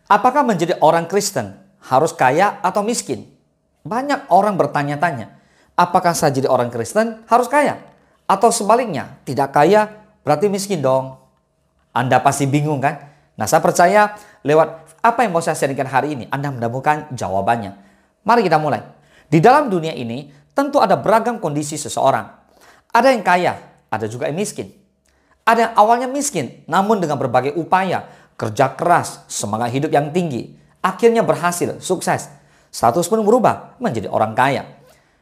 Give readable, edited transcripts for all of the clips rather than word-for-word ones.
Apakah menjadi orang Kristen harus kaya atau miskin? Banyak orang bertanya-tanya, apakah saya jadi orang Kristen harus kaya? Atau sebaliknya, tidak kaya berarti miskin dong. Anda pasti bingung kan? Nah, saya percaya lewat apa yang mau saya sharingkan hari ini, Anda menemukan jawabannya. Mari kita mulai. Di dalam dunia ini, tentu ada beragam kondisi seseorang. Ada yang kaya, ada juga yang miskin. Ada yang awalnya miskin, namun dengan berbagai upaya, kerja keras, semangat hidup yang tinggi, akhirnya berhasil, sukses, status pun berubah menjadi orang kaya.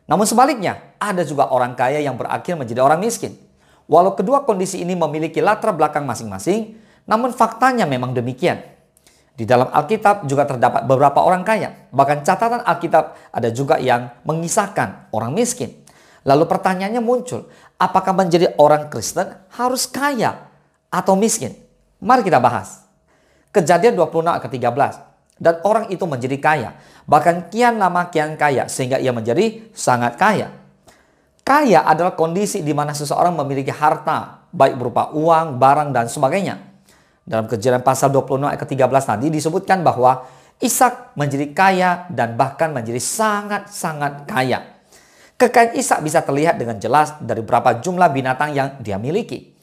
Namun sebaliknya, ada juga orang kaya yang berakhir menjadi orang miskin. Walau kedua kondisi ini memiliki latar belakang masing-masing, namun faktanya memang demikian. Di dalam Alkitab juga terdapat beberapa orang kaya. Bahkan catatan Alkitab ada juga yang mengisahkan orang miskin. Lalu pertanyaannya muncul, apakah menjadi orang Kristen harus kaya atau miskin? Mari kita bahas. Kejadian 26 ayat ke-13. Dan orang itu menjadi kaya. Bahkan kian lama kian kaya sehingga ia menjadi sangat kaya. Kaya adalah kondisi di mana seseorang memiliki harta, baik berupa uang, barang, dan sebagainya. Dalam Kejadian pasal 26 ayat ke-13 tadi disebutkan bahwa Ishak menjadi kaya dan bahkan menjadi sangat-sangat kaya. Kekayaan Ishak bisa terlihat dengan jelas dari berapa jumlah binatang yang dia miliki.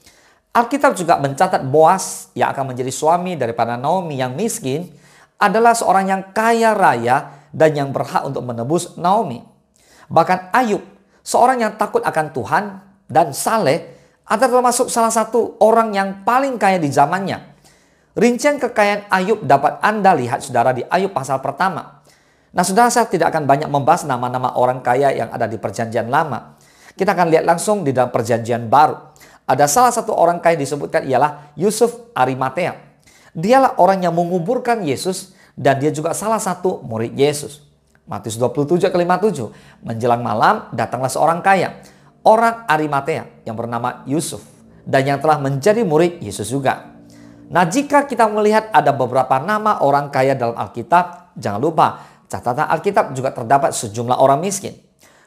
Alkitab juga mencatat Boas yang akan menjadi suami daripada Naomi yang miskin adalah seorang yang kaya raya dan yang berhak untuk menebus Naomi. Bahkan Ayub, seorang yang takut akan Tuhan dan saleh, adalah termasuk salah satu orang yang paling kaya di zamannya. Rincian kekayaan Ayub dapat Anda lihat saudara di Ayub pasal pertama. Nah saudara, saya tidak akan banyak membahas nama-nama orang kaya yang ada di perjanjian lama. Kita akan lihat langsung di dalam perjanjian baru. Ada salah satu orang kaya disebutkan ialah Yusuf Arimatea. Dialah orang yang menguburkan Yesus dan dia juga salah satu murid Yesus. Matius 27 ke 57. Menjelang malam datanglah seorang kaya, orang Arimatea yang bernama Yusuf dan yang telah menjadi murid Yesus juga. Nah, jika kita melihat ada beberapa nama orang kaya dalam Alkitab, jangan lupa catatan Alkitab juga terdapat sejumlah orang miskin.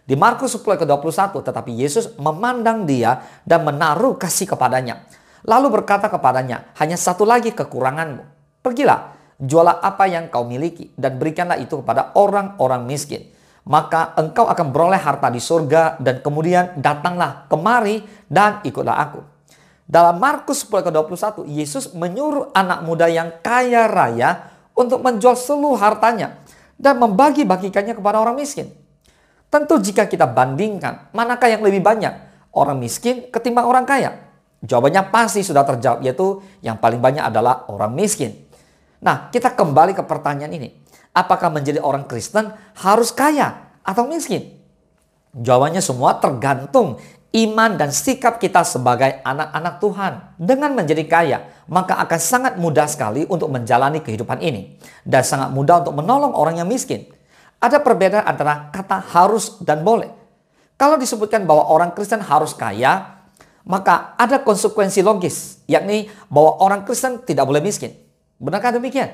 Di Markus 10 ayat ke-21, tetapi Yesus memandang dia dan menaruh kasih kepadanya. Lalu berkata kepadanya, hanya satu lagi kekuranganmu. Pergilah, jualah apa yang kau miliki dan berikanlah itu kepada orang-orang miskin. Maka engkau akan beroleh harta di surga dan kemudian datanglah kemari dan ikutlah aku. Dalam Markus 10 ayat ke-21, Yesus menyuruh anak muda yang kaya raya untuk menjual seluruh hartanya dan membagi-bagikannya kepada orang miskin. Tentu jika kita bandingkan, manakah yang lebih banyak? Orang miskin ketimbang orang kaya? Jawabannya pasti sudah terjawab, yaitu yang paling banyak adalah orang miskin. Nah, kita kembali ke pertanyaan ini. Apakah menjadi orang Kristen harus kaya atau miskin? Jawabannya semua tergantung iman dan sikap kita sebagai anak-anak Tuhan. Dengan menjadi kaya, maka akan sangat mudah sekali untuk menjalani kehidupan ini. Dan sangat mudah untuk menolong orang yang miskin. Ada perbedaan antara kata harus dan boleh. Kalau disebutkan bahwa orang Kristen harus kaya, maka ada konsekuensi logis, yakni bahwa orang Kristen tidak boleh miskin. Benarkah demikian?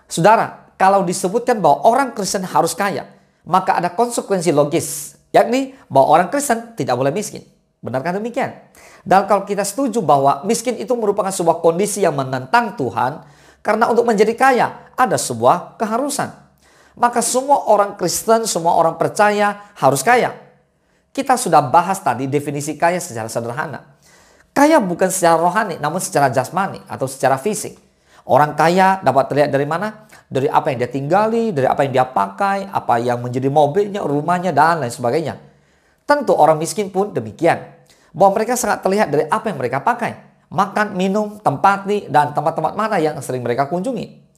Saudara, kalau disebutkan bahwa orang Kristen harus kaya, maka ada konsekuensi logis, yakni bahwa orang Kristen tidak boleh miskin. Benarkah demikian? Dan kalau kita setuju bahwa miskin itu merupakan sebuah kondisi yang menentang Tuhan, karena untuk menjadi kaya ada sebuah keharusan. Maka semua orang Kristen, semua orang percaya harus kaya. Kita sudah bahas tadi definisi kaya secara sederhana. Kaya bukan secara rohani, namun secara jasmani atau secara fisik. Orang kaya dapat terlihat dari mana? Dari apa yang dia tinggali, dari apa yang dia pakai, apa yang menjadi mobilnya, rumahnya, dan lain sebagainya. Tentu orang miskin pun demikian. Bahwa mereka sangat terlihat dari apa yang mereka pakai. Makan, minum, tempat dan tempat-tempat mana yang sering mereka kunjungi.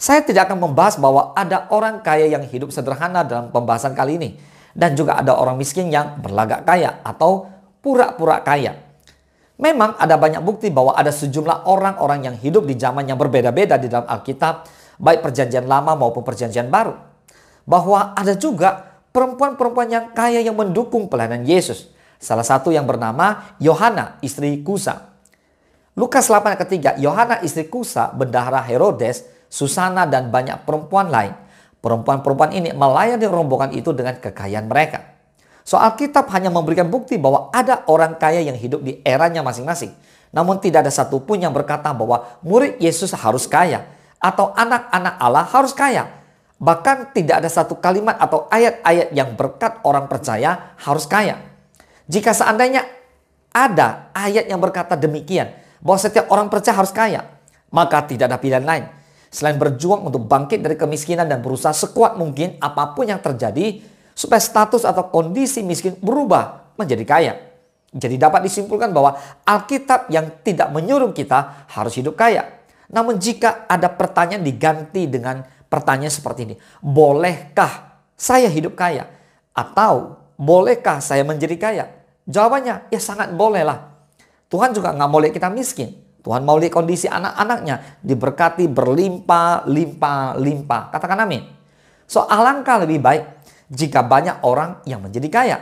Saya tidak akan membahas bahwa ada orang kaya yang hidup sederhana dalam pembahasan kali ini. Dan juga ada orang miskin yang berlagak kaya atau pura-pura kaya. Memang ada banyak bukti bahwa ada sejumlah orang-orang yang hidup di zaman yang berbeda-beda di dalam Alkitab. Baik perjanjian lama maupun perjanjian baru. Bahwa ada juga perempuan-perempuan yang kaya yang mendukung pelayanan Yesus. Salah satu yang bernama Yohana, istri Kusa. Lukas 8 ayat ketiga, Yohana istri Kusa, bendahara Herodes, Susana dan banyak perempuan lain. Perempuan-perempuan ini melayani rombongan itu dengan kekayaan mereka. So Alkitab hanya memberikan bukti bahwa ada orang kaya yang hidup di eranya masing-masing. Namun tidak ada satupun yang berkata bahwa murid Yesus harus kaya. atau anak-anak Allah harus kaya. Bahkan tidak ada satu kalimat atau ayat-ayat yang berkat orang percaya harus kaya. Jika seandainya ada ayat yang berkata demikian, bahwa setiap orang percaya harus kaya, maka tidak ada pilihan lain selain berjuang untuk bangkit dari kemiskinan dan berusaha sekuat mungkin apapun yang terjadi supaya status atau kondisi miskin berubah menjadi kaya. Jadi dapat disimpulkan bahwa Alkitab yang tidak menyuruh kita harus hidup kaya. Namun jika ada pertanyaan diganti dengan pertanyaan seperti ini. Bolehkah saya hidup kaya? Atau bolehkah saya menjadi kaya? Jawabannya ya sangat boleh lah. Tuhan juga nggak mau lihat kita miskin. Tuhan mau lihat kondisi anak-anaknya diberkati berlimpah-limpah-limpah. Katakan amin. So alangkah lebih baik jika banyak orang yang menjadi kaya.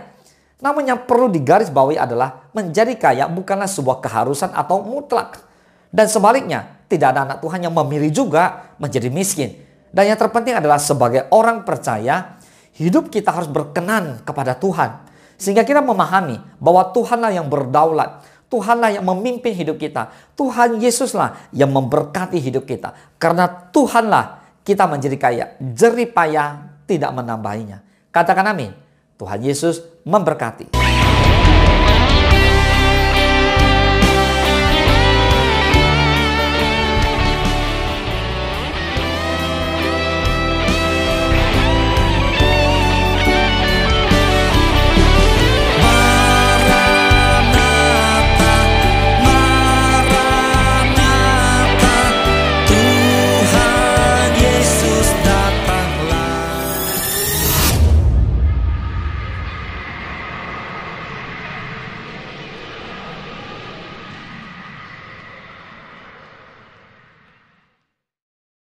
Namun yang perlu digarisbawahi adalah menjadi kaya bukanlah sebuah keharusan atau mutlak. Dan sebaliknya, tidak ada anak Tuhan yang memilih juga menjadi miskin. Dan yang terpenting adalah sebagai orang percaya, hidup kita harus berkenan kepada Tuhan. Sehingga kita memahami bahwa Tuhanlah yang berdaulat. Tuhanlah yang memimpin hidup kita. Tuhan Yesuslah yang memberkati hidup kita. Karena Tuhanlah kita menjadi kaya. Jerih payah tidak menambahinya. Katakan amin. Tuhan Yesus memberkati.